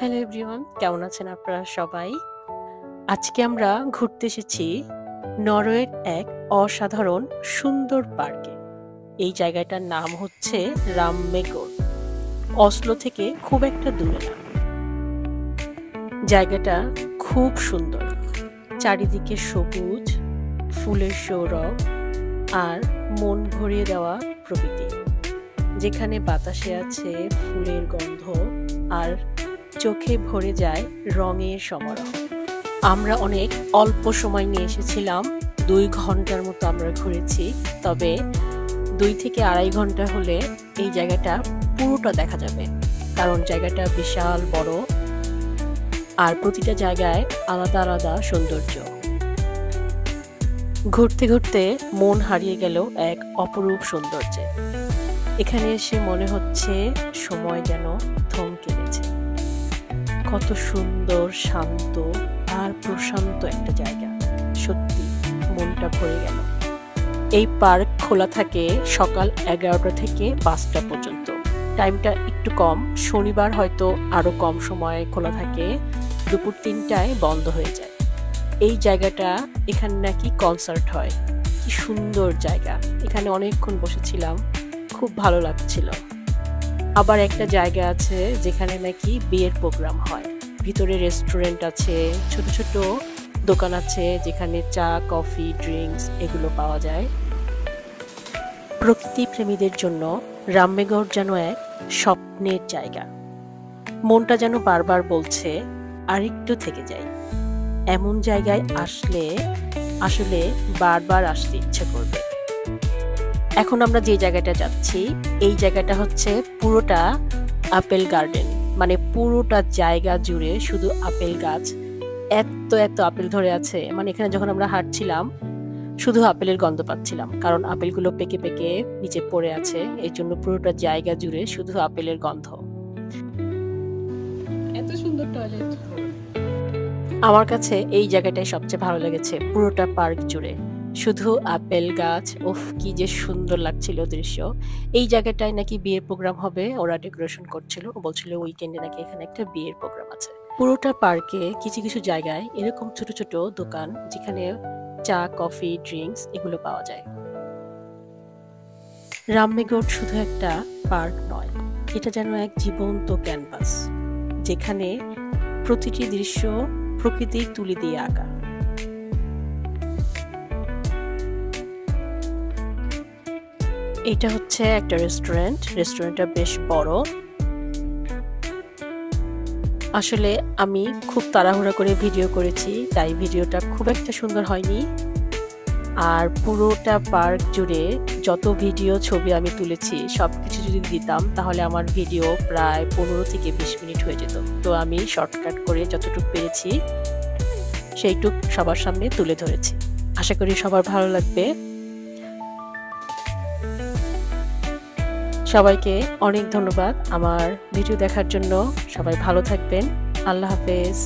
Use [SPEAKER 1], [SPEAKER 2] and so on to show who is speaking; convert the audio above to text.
[SPEAKER 1] Hello everyone, কেমন আছেন আপনারা সবাই? আজকে আমরা ঘুরতে এসেছি নরওয়ের এক অসাধারণ সুন্দর পার্কে। এই জায়গাটার নাম হচ্ছে রামমেগর। অসলো থেকে খুব একটা দূরে না। জায়গাটা খুব সুন্দর, চারিদিকে সবুজ, ফুলের সৌরভ আর মন ভরিয়ে দেওয়া প্রকৃতি, যেখানে বাতাসে আছে ফুলের গন্ধ আর চোখে ভরে যায় রঙের সমারোহ। আমরা অনেক অল্প সময় নিয়ে এসেছিলাম, 2 ঘন্টার মতো আমরা ঘুরেছি। তবে 2 থেকে আড়াই ঘন্টা হলে এই জায়গাটা পুরোটা দেখা যাবে, কারণ জায়গাটা বিশাল বড় আর প্রতিটা জায়গায় আলাদা আলাদা সৌন্দর্য। ঘুরতে ঘুরতে মন হারিয়ে গেল এক অপরূপ সৌন্দর্যে। এখানে এসে মনে হচ্ছে সময় যেন থমকে গেছে। কত সুন্দর, শান্ত আর প্রশান্ত একটা জায়গা, সত্যি মনটা ভরে গেল। এই পার্ক খোলা থাকে সকাল 11টা থেকে 5টা পর্যন্ত। টাইমটা একটু কম, শনিবার হয়তো আরো কম সময় খোলা থাকে, দুপুর 3টায় বন্ধ হয়ে যায়। এই জায়গাটা, এখানে নাকি কনসার্ট হয়। কি সুন্দর জায়গা, এখানে অনেকক্ষণ বসেছিলাম, খুব ভালো লাগছিল। আবার একটা জায়গা আছে যেখানে নাকি বিয়ের প্রোগ্রাম হয়। ভিতরে রেস্টুরেন্ট আছে, ছোট ছোট দোকান আছে যেখানে চা, কফি, ড্রিঙ্কস এগুলো পাওয়া যায়। প্রকৃতি প্রেমীদের জন্য রামমেগর যেন এক স্বপ্নের জায়গা। মনটা যেন বারবার বলছে আরেকটু থেকে যাই। এমন জায়গায় আসলে বারবার আসতে ইচ্ছে করবে। এখন আমরা যে জায়গাটা যাচ্ছি, এই জায়গাটা হচ্ছে পুরোটা আপেল গার্ডেন, মানে পুরোটা জায়গা জুড়ে শুধু আপেল গাছ। এত এত আপেল ধরে আছে, মানে এখানে যখন আমরা হাঁটছিলাম শুধু আপেলের গন্ধ পাচ্ছিলাম, কারণ আপেলগুলো পেকে পেকে নিচে পড়ে আছে। এই জন্য পুরোটা জায়গা জুড়ে শুধু আপেলের গন্ধ। এত সুন্দর টয়লেট। আমার কাছে এই জায়গাটাই সবচেয়ে ভালো লেগেছে, পুরোটা পার্ক জুড়ে শুধু আপেল গাছ। উফ, কি যে সুন্দর লাগছিল দৃশ্য। এই জায়গাটায় নাকি বিয়ের প্রোগ্রাম হবে, ওরা ডেকোরেশন করছিল, বলছিল উইকেন্ডে নাকি এখানে একটা বিয়ের প্রোগ্রাম আছে। পুরোটা পার্কে কিছু কিছু জায়গায় এরকম ছোট ছোট দোকান যেখানে চা, কফি, ড্রিঙ্কস এগুলো পাওয়া যায়। রামমেগর শুধু একটা পার্ক নয়, এটা যেন এক জীবন্ত ক্যানভাস, যেখানে প্রতিটি দৃশ্য প্রকৃতির তুলি দিয়ে আঁকা। এটা হচ্ছে একটা রেস্টুরেন্টটা বেশ বড়। আসলে আমি খুব তাড়াহুড়া করে ভিডিও করেছি, তাই ভিডিওটা খুব একটা সুন্দর হয়নি। আর পুরোটা পার্ক জুড়ে যত ভিডিও, ছবি আমি তুলেছি সবকিছু যদি দিতাম তাহলে আমার ভিডিও প্রায় 15 থেকে 20 মিনিট হয়ে যেত। তো আমি শর্টকাট করে যতটুকু পেরেছি সেইটুক সবার সামনে তুলে ধরেছি। আশা করি সবার ভালো লাগবে। সবাইকে অনেক ধন্যবাদ আমার ভিডিও দেখার জন্য। সবাই ভালো থাকবেন। আল্লাহ হাফেজ।